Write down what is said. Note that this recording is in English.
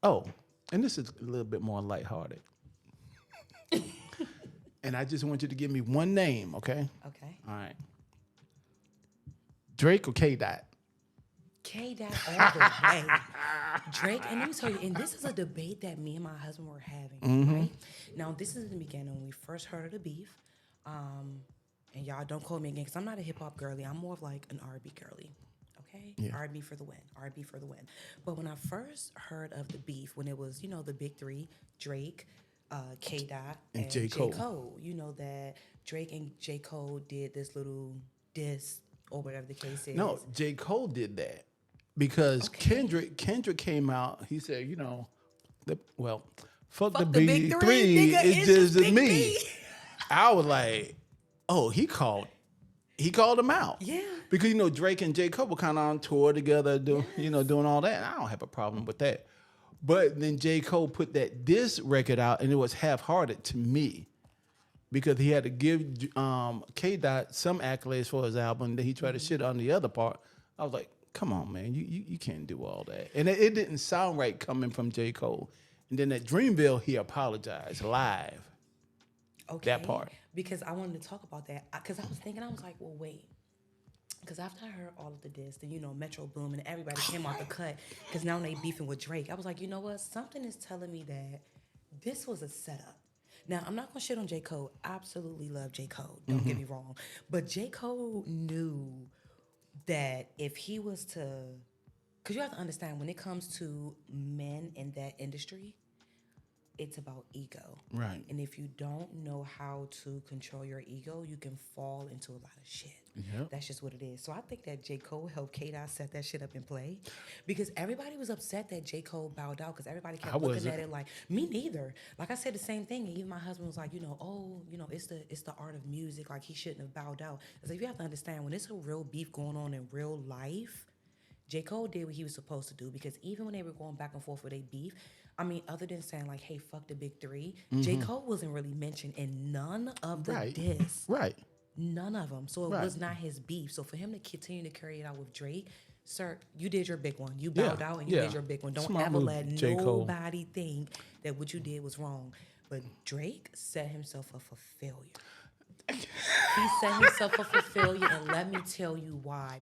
Oh, and this is a little bit more lighthearted. And I just want you to give me one name, okay? Okay. All right. Drake or K Dot? K Dot all the way. Drake, and let me tell you, and this is a debate that me and my husband were having, right? Now, this is in the beginning when we first heard of the beef. And y'all don't call me again because I'm not a hip hop girly. I'm more of like an R&B girly. Okay? Yeah. R&B for the win. R&B for the win. But when I first heard of the beef, when it was, the big three, Drake, K Dot, And and J. J. Cole. Cole, you know that Drake and J. Cole did this little diss or whatever the case is. No, J. Cole did that because Okay. Kendrick came out. He said, fuck the Fuck the big big three, three. nigga. It's It's just just big me. B. I was like, oh, he called him out. Yeah. Because Drake and J. Cole were kind of on tour together, doing all that. And I don't have a problem with that. But then J. Cole put that diss record out, and it was half-hearted to me because he had to give K. Dot some accolades for his album. Then he tried to shit on the other part. I was like, come on, man, you can't do all that. And it didn't sound right coming from J. Cole. And then at Dreamville, he apologized live. Okay. That part. Because I wanted to talk about that. Because I was thinking, I was like, well, wait. Because after I heard all of the diss, then, Metro Boom and everybody came out the cut. Because now they beefing with Drake. I was like, you know what? Something is telling me that this was a setup. Now, I'm not going to shit on J. Cole. I absolutely love J. Cole. Don't get me wrong. But J. Cole knew that if he was to... Because you have to understand, when it comes to men in that industry, it's about ego. Right. And if you don't know how to control your ego, you can fall into a lot of shit. Yep. That's just what it is. So I think that J. Cole helped K-Dot set that shit up in play because everybody was upset that J. Cole bowed out because everybody kept looking at it like, me neither. Like I said the same thing. And even my husband was like, it's the art of music. Like he shouldn't have bowed out. It's like, you have to understand when it's a real beef going on in real life, J. Cole did what he was supposed to do because even when they were going back and forth with their beef, I mean, other than saying like, hey, fuck the big three, J. Cole wasn't really mentioned in none of the diss. Right. None of them. So it was not his beef. So for him to continue to carry it out with Drake, sir, you did your big one. You bowed out and you did your big one. Don't Smart ever move, let J. Cole. nobody think that what you did was wrong. But Drake set himself up for failure. He set himself up for failure, and let me tell you why.